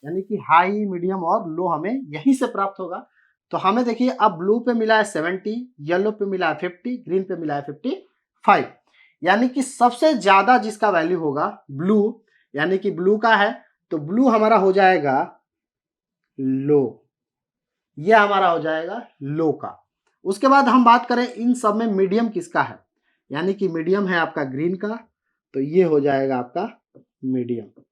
यानी कि high, medium और लो हमें यहीं से प्राप्त होगा। तो हमें देखिए अब ब्लू पे मिला है 70, येलो पे मिला है 50, ग्रीन पे मिला है 55। यानी कि सबसे ज्यादा जिसका वैल्यू होगा ब्लू, यानी कि ब्लू का है, तो ब्लू हमारा हो जाएगा लो। ये हमारा हो जाएगा लो का। उसके बाद हम बात करें इन सब में मीडियम किसका है, यानी कि मीडियम है आपका ग्रीन का, तो ये हो जाएगा आपका मीडियम।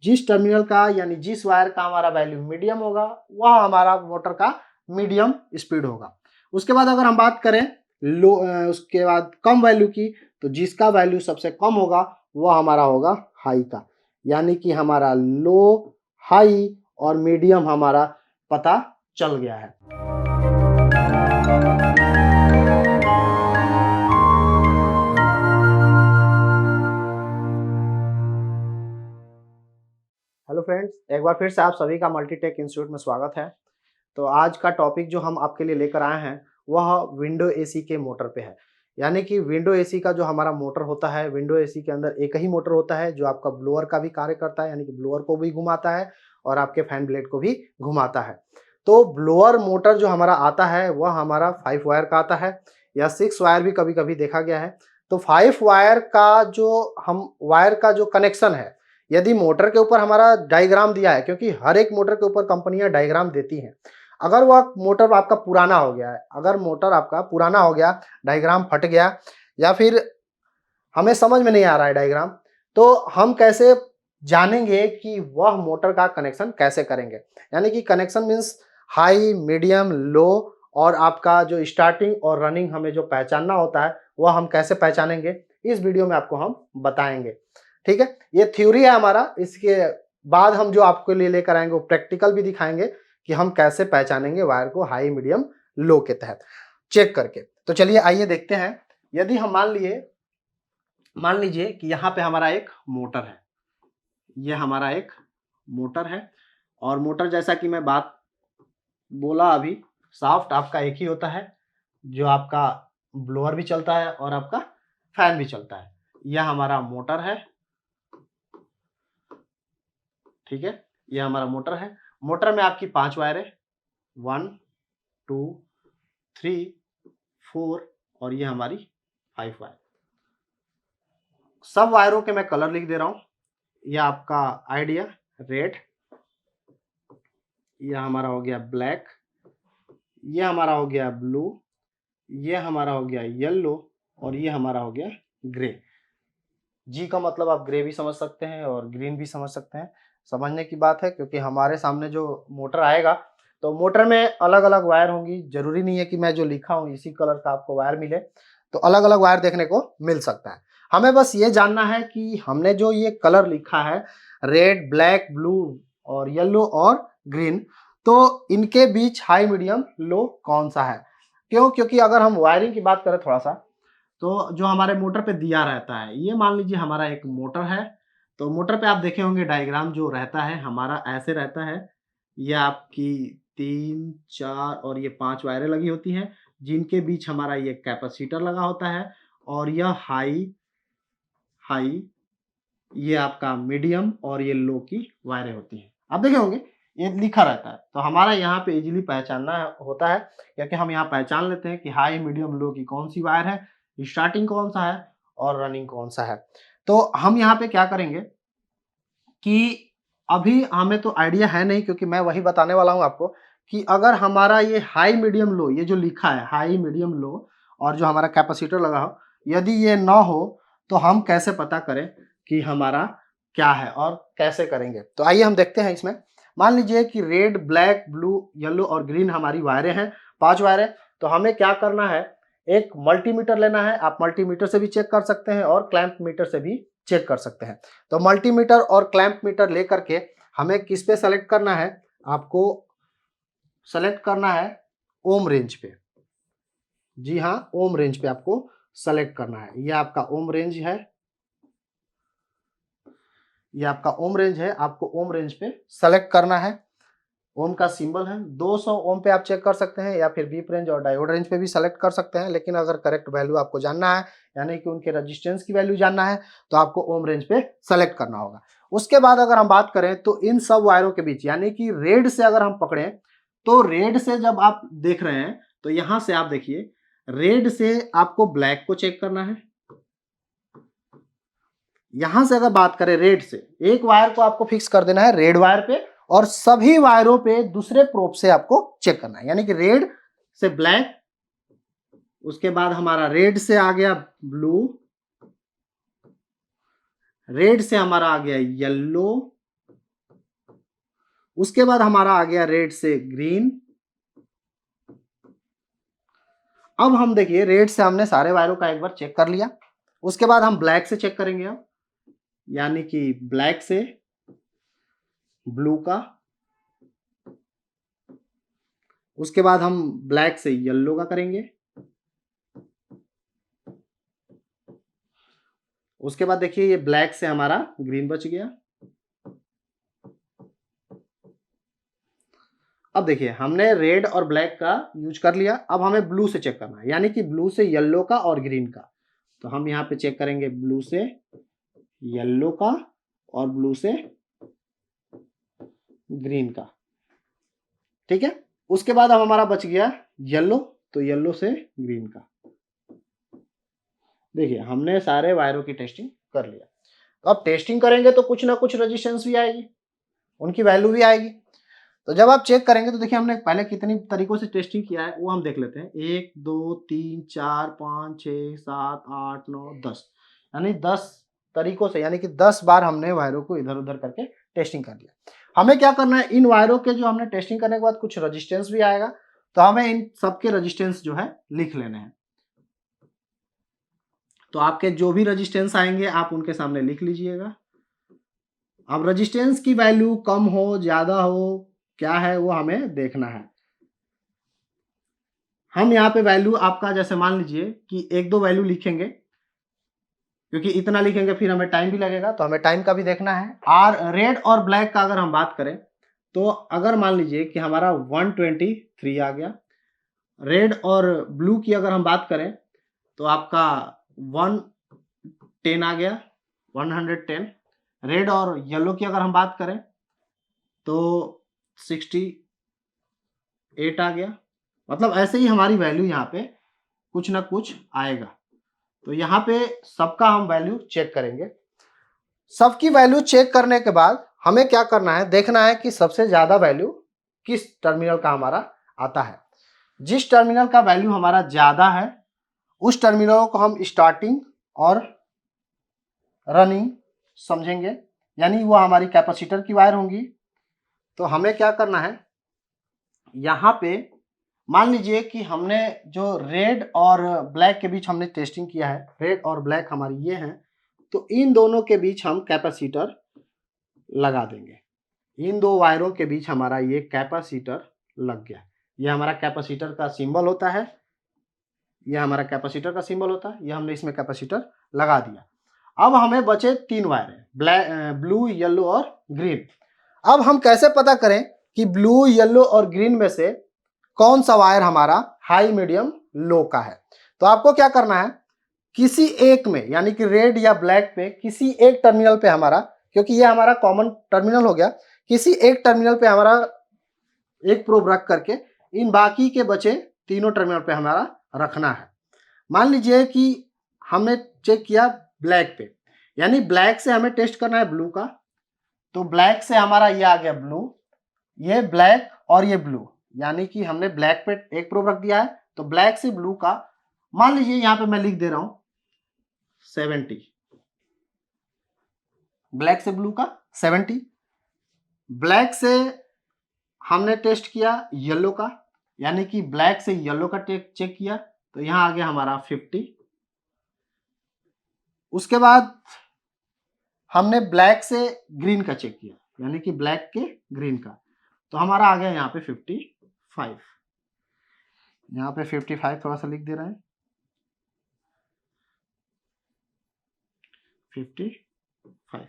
जिस टर्मिनल का यानी जिस वायर का हमारा वैल्यू मीडियम होगा वह हमारा मोटर का मीडियम स्पीड होगा। उसके बाद अगर हम बात करें लो, उसके बाद कम वैल्यू की, तो जिसका वैल्यू सबसे कम होगा वह हमारा होगा हाई का, यानी कि हमारा लो, हाई और मीडियम हमारा पता चल गया है। हेलो फ्रेंड्स, एक बार फिर से आप सभी का मल्टीटेक इंस्टीट्यूट में स्वागत है। तो आज का टॉपिक जो हम आपके लिए लेकर आए हैं वह विंडो एसी के मोटर पे है। यानी कि विंडो एसी का जो हमारा मोटर होता है, विंडो एसी के अंदर एक ही मोटर होता है जो आपका ब्लोअर का भी कार्य करता है, यानी कि ब्लोअर को भी घुमाता है और आपके फैन ब्लेड को भी घुमाता है। तो ब्लोअर मोटर जो हमारा आता है वह हमारा 5 वायर का आता है या 6 वायर भी कभी कभी देखा गया है। तो 5 वायर का जो हम वायर का जो कनेक्शन है, यदि मोटर के ऊपर हमारा डायग्राम दिया है, क्योंकि हर एक मोटर के ऊपर कंपनियां डायग्राम देती हैं, अगर वह मोटर आपका पुराना हो गया है, अगर मोटर आपका पुराना हो गया, डायग्राम फट गया या फिर हमें समझ में नहीं आ रहा है डायग्राम, तो हम कैसे जानेंगे कि वह मोटर का कनेक्शन कैसे करेंगे। यानी कि कनेक्शन मीन्स हाई, मीडियम, लो और आपका जो स्टार्टिंग और रनिंग हमें जो पहचानना होता है वह हम कैसे पहचानेंगे, इस वीडियो में आपको हम बताएंगे। ठीक है, ये थ्योरी है हमारा। इसके बाद हम जो आपके लिए लेकर आएंगे वो प्रैक्टिकल भी दिखाएंगे कि हम कैसे पहचानेंगे वायर को हाई, मीडियम, लो के तहत चेक करके। तो चलिए आइए देखते हैं। यदि हम मान लीजिए कि यहाँ पे हमारा एक मोटर है, ये हमारा एक मोटर है और मोटर जैसा कि मैं बात बोला अभी, शाफ्ट आपका एक ही होता है, जो आपका ब्लोअर भी चलता है और आपका फैन भी चलता है। यह हमारा मोटर है। ठीक है, यह हमारा मोटर है। मोटर में आपकी 5 वायर है, 1 2 3 4 और ये हमारी 5 वायर। सब वायरों के मैं कलर लिख दे रहा हूं। यह आपका आइडिया रेड, यह हमारा हो गया ब्लैक, यह हमारा हो गया ब्लू, यह हमारा हो गया येलो और ये हमारा हो गया ग्रे। जी का मतलब आप ग्रे भी समझ सकते हैं और ग्रीन भी समझ सकते हैं। समझने की बात है, क्योंकि हमारे सामने जो मोटर आएगा तो मोटर में अलग अलग वायर होंगी। जरूरी नहीं है कि मैं जो लिखा हूँ इसी कलर का आपको वायर मिले, तो अलग अलग वायर देखने को मिल सकता है। हमें बस ये जानना है कि हमने जो ये कलर लिखा है रेड, ब्लैक, ब्लू और येलो और ग्रीन, तो इनके बीच हाई, मीडियम, लो कौन सा है। क्यों? क्योंकि अगर हम वायरिंग की बात करें थोड़ा सा, तो जो हमारे मोटर पे दिया रहता है, ये मान लीजिए हमारा एक मोटर है। तो मोटर पे आप देखे होंगे डायग्राम जो रहता है हमारा ऐसे रहता है। ये आपकी 3 4 और ये 5 वायरें लगी होती हैं, जिनके बीच हमारा ये कैपेसिटर लगा होता है और यह हाई हाई, ये आपका मीडियम और ये लो की वायरें होती हैं। आप देखे होंगे ये लिखा रहता है, तो हमारा यहाँ पे इजीली पहचानना होता है, क्योंकि हम यहाँ पहचान लेते हैं कि हाई, मीडियम, लो की कौन सी वायर है, स्टार्टिंग कौन सा है और रनिंग कौन सा है। तो हम यहाँ पे क्या करेंगे कि अभी हमें तो आइडिया है नहीं, क्योंकि मैं वही बताने वाला हूँ आपको कि अगर हमारा ये हाई, मीडियम, लो, ये जो लिखा है हाई, मीडियम, लो और जो हमारा कैपेसिटर लगा हो, यदि ये ना हो तो हम कैसे पता करें कि हमारा क्या है और कैसे करेंगे। तो आइए हम देखते हैं इसमें। मान लीजिए कि रेड, ब्लैक, ब्लू, येलो और ग्रीन हमारी वायरें हैं, 5 वायरें। तो हमें क्या करना है, एक मल्टीमीटर लेना है। आप मल्टीमीटर से भी चेक कर सकते हैं और क्लैंप मीटर से भी चेक कर सकते हैं। तो मल्टीमीटर और क्लैंप मीटर लेकर के हमें किस पे सेलेक्ट करना है, आपको सेलेक्ट करना है ओम रेंज पे। जी हाँ, ओम रेंज पे आपको सेलेक्ट करना है। ये आपका ओम रेंज है, ये आपका ओम रेंज है, आपको ओम रेंज पे सेलेक्ट करना है। ओम का सिंबल है। 200 ओम पे आप चेक कर सकते हैं, या फिर बीप रेंज और डायोड रेंज पे भी सेलेक्ट कर सकते हैं, लेकिन अगर करेक्ट वैल्यू आपको जानना है, यानी कि उनके रजिस्टेंस की वैल्यू जानना है, तो आपको ओम रेंज पे सेलेक्ट करना होगा। उसके बाद अगर हम बात करें तो इन सब वायरों के बीच, यानी कि रेड से अगर हम पकड़े, तो रेड से जब आप देख रहे हैं तो यहां से आप देखिए, रेड से आपको ब्लैक को चेक करना है। यहां से अगर बात करें रेड से, एक वायर को आपको फिक्स कर देना है रेड वायर पे, और सभी वायरों पे दूसरे प्रोब से आपको चेक करना है, यानी कि रेड से ब्लैक, उसके बाद हमारा रेड से आ गया ब्लू, रेड से हमारा आ गया येलो, उसके बाद हमारा आ गया रेड से ग्रीन। अब हम देखिए, रेड से हमने सारे वायरों का एक बार चेक कर लिया, उसके बाद हम ब्लैक से चेक करेंगे अब, यानी कि ब्लैक से ब्लू का, उसके बाद हम ब्लैक से येलो का करेंगे, उसके बाद देखिए ये ब्लैक से हमारा ग्रीन बच गया। अब देखिए हमने रेड और ब्लैक का यूज कर लिया, अब हमें ब्लू से चेक करना है, यानी कि ब्लू से येलो का और ग्रीन का। तो हम यहाँ पे चेक करेंगे ब्लू से येलो का और ब्लू से ग्रीन का, ठीक है। उसके बाद अब हमारा बच गया येलो, तो येलो से ग्रीन का। देखिए हमने सारे वायरों की टेस्टिंग कर लिया। तो अब टेस्टिंग करेंगे तो कुछ ना कुछ रेजिस्टेंस भी आएगी, उनकी वैल्यू भी आएगी। तो जब आप चेक करेंगे तो देखिए हमने पहले कितनी तरीकों से टेस्टिंग किया है वो हम देख लेते हैं। 1 2 3 4 5 6 7 8 9 10, यानी 10 तरीकों से, यानी कि 10 बार हमने वायरों को इधर उधर करके टेस्टिंग कर लिया। हमें क्या करना है, इन वायरों के जो हमने टेस्टिंग करने के बाद कुछ रजिस्टेंस भी आएगा, तो हमें इन सबके रजिस्टेंस जो है लिख लेने हैं। तो आपके जो भी रजिस्टेंस आएंगे आप उनके सामने लिख लीजिएगा। अब रजिस्टेंस की वैल्यू कम हो ज्यादा हो क्या है वो हमें देखना है। हम यहाँ पे वैल्यू आपका, जैसे मान लीजिए कि एक दो वैल्यू लिखेंगे, क्योंकि इतना लिखेंगे फिर हमें टाइम भी लगेगा, तो हमें टाइम का भी देखना है। और रेड और ब्लैक का अगर हम बात करें, तो अगर मान लीजिए कि हमारा 123 आ गया, रेड और ब्लू की अगर हम बात करें तो आपका 110 आ गया, 110। रेड और येलो की अगर हम बात करें तो 68 आ गया। मतलब ऐसे ही हमारी वैल्यू यहाँ पे कुछ ना कुछ आएगा। तो यहाँ पे सबका हम वैल्यू चेक करेंगे। सबकी वैल्यू चेक करने के बाद हमें क्या करना है, देखना है कि सबसे ज्यादा वैल्यू किस टर्मिनल का हमारा आता है। जिस टर्मिनल का वैल्यू हमारा ज्यादा है उस टर्मिनल को हम स्टार्टिंग और रनिंग समझेंगे, यानी वो हमारी कैपेसिटर की वायर होंगी। तो हमें क्या करना है, यहाँ पे मान लीजिए कि हमने जो रेड और ब्लैक के बीच हमने टेस्टिंग किया है, रेड और ब्लैक हमारी ये हैं, तो इन दोनों के बीच हम कैपेसिटर लगा देंगे। इन दो वायरों के बीच हमारा ये कैपेसिटर लग गया। ये हमारा कैपेसिटर का सिंबल होता है, ये हमारा कैपेसिटर का सिंबल होता है, ये हमने इसमें कैपेसिटर लगा दिया। अब हमें बचे 3 वायर हैं, ब्लू येलो और ग्रीन। अब हम कैसे पता करें कि ब्लू येलो और ग्रीन में से कौन सा वायर हमारा हाई मीडियम लो का है। तो आपको क्या करना है, किसी एक में, यानी कि रेड या ब्लैक पे किसी एक टर्मिनल पे हमारा, क्योंकि ये हमारा कॉमन टर्मिनल हो गया, किसी एक टर्मिनल पे हमारा एक प्रोब रख करके इन बाकी के बचे तीनों टर्मिनल पे हमारा रखना है। मान लीजिए कि हमने चेक किया ब्लैक पे, यानी ब्लैक से हमें टेस्ट करना है ब्लू का। तो ब्लैक से हमारा ये आ गया ब्लू, ये ब्लैक और ये ब्लू, यानी कि हमने ब्लैक पे एक प्रोब रख दिया है। तो ब्लैक से ब्लू का मान लीजिए यहां पे मैं लिख दे रहा हूं 70, ब्लैक से ब्लू का 70। ब्लैक से हमने टेस्ट किया येलो का, यानी कि ब्लैक से येलो का चेक किया, तो यहां आ गया हमारा 50। उसके बाद हमने ब्लैक से ग्रीन का चेक किया, यानी कि ब्लैक के ग्रीन का, तो हमारा आ गया यहाँ पे 55। यहाँ पे 55 थोड़ा सा लिख दे रहे हैं, 55,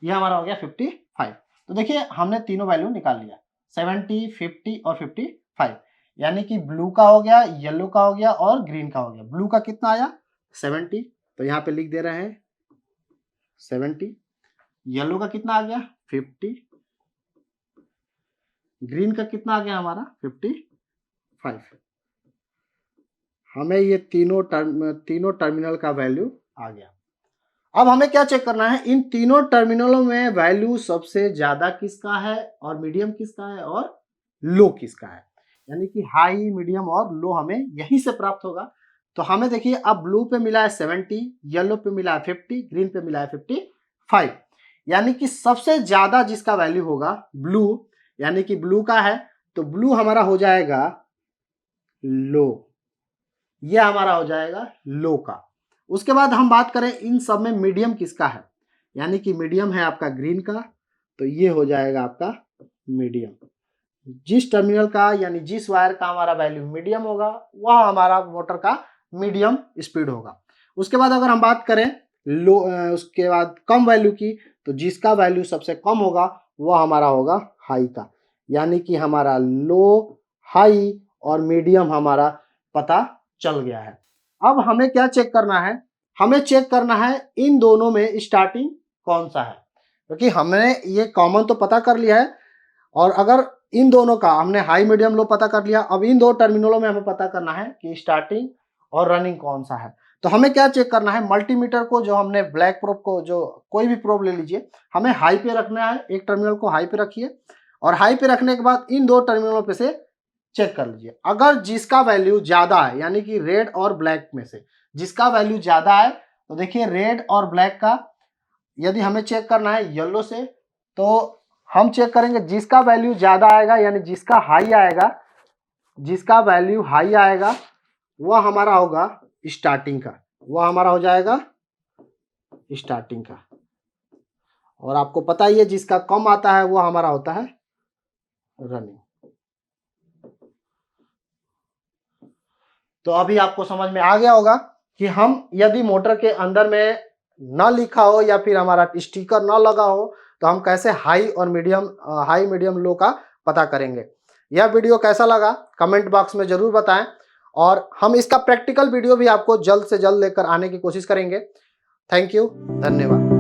ये हमारा हो गया 55। तो देखिए हमने तीनों वैल्यू निकाल लिया। 70, 50 और 55, यानी कि ब्लू का हो गया, येलो का हो गया और ग्रीन का हो गया। ब्लू का कितना आया 70, तो यहाँ पे लिख दे रहे हैं 70। येलो का कितना आ गया 50, ग्रीन का कितना आ गया हमारा 55। हमें ये तीनों टर्मिनल का वैल्यू आ गया। अब हमें क्या चेक करना है, इन तीनों टर्मिनलों में वैल्यू सबसे ज्यादा किसका है और मीडियम किसका है और लो किसका है, यानी कि हाई, मीडियम और लो हमें यहीं से प्राप्त होगा। तो हमें देखिए अब ब्लू पे मिला है 70, येलो पे मिला है 50, ग्रीन पे मिला है 55, यानी कि सबसे ज्यादा जिसका वैल्यू होगा ब्लू, यानी कि ब्लू का है, तो ब्लू हमारा हो जाएगा लो, ये हमारा हो जाएगा लो का। उसके बाद हम बात करें इन सब में मीडियम किसका है, यानी कि मीडियम है आपका ग्रीन का, तो ये हो जाएगा आपका मीडियम। जिस टर्मिनल का यानी जिस वायर का हमारा वैल्यू मीडियम होगा वह हमारा मोटर का मीडियम स्पीड होगा। उसके बाद अगर हम बात करें लो, उसके बाद कम वैल्यू की, तो जिसका वैल्यू सबसे कम होगा वह हमारा होगा हाई का, यानी कि हमारा लो, हाई और मीडियम हमारा पता चल गया है। अब हमें क्या चेक करना है, हमें चेक करना है इन दोनों में स्टार्टिंग कौन सा है, क्योंकि हमने ये कॉमन तो पता कर लिया है, और अगर इन दोनों का हमने हाई, मीडियम, लो पता कर लिया, अब इन दो टर्मिनलों में हमें पता करना है कि स्टार्टिंग और रनिंग कौन सा है। तो हमें क्या चेक करना है, मल्टीमीटर को जो हमने ब्लैक प्रोब को, जो कोई भी प्रोब ले लीजिए, हमें हाई पे रखना है, एक टर्मिनल को हाई पे रखिए और हाई पे रखने के बाद इन दो टर्मिनलों पे से चेक कर लीजिए। अगर जिसका वैल्यू ज्यादा है, यानी कि रेड और ब्लैक में से जिसका वैल्यू ज्यादा है, तो देखिए रेड और ब्लैक का यदि हमें चेक करना है येलो से, तो हम चेक करेंगे जिसका वैल्यू ज्यादा आएगा, यानी जिसका हाई आएगा, जिसका वैल्यू हाई आएगा वह हमारा होगा स्टार्टिंग का, वह हमारा हो जाएगा स्टार्टिंग का। और आपको पता ही है जिसका कम आता है वह हमारा होता है रनिंग। तो अभी आपको समझ में आ गया होगा कि हम यदि मोटर के अंदर में न लिखा हो या फिर हमारा स्टिकर न लगा हो तो हम कैसे हाई और मीडियम, हाई, मीडियम, लो का पता करेंगे। यह वीडियो कैसा लगा कमेंट बॉक्स में जरूर बताएं, और हम इसका प्रैक्टिकल वीडियो भी आपको जल्द से जल्द लेकर आने की कोशिश करेंगे। थैंक यू, धन्यवाद।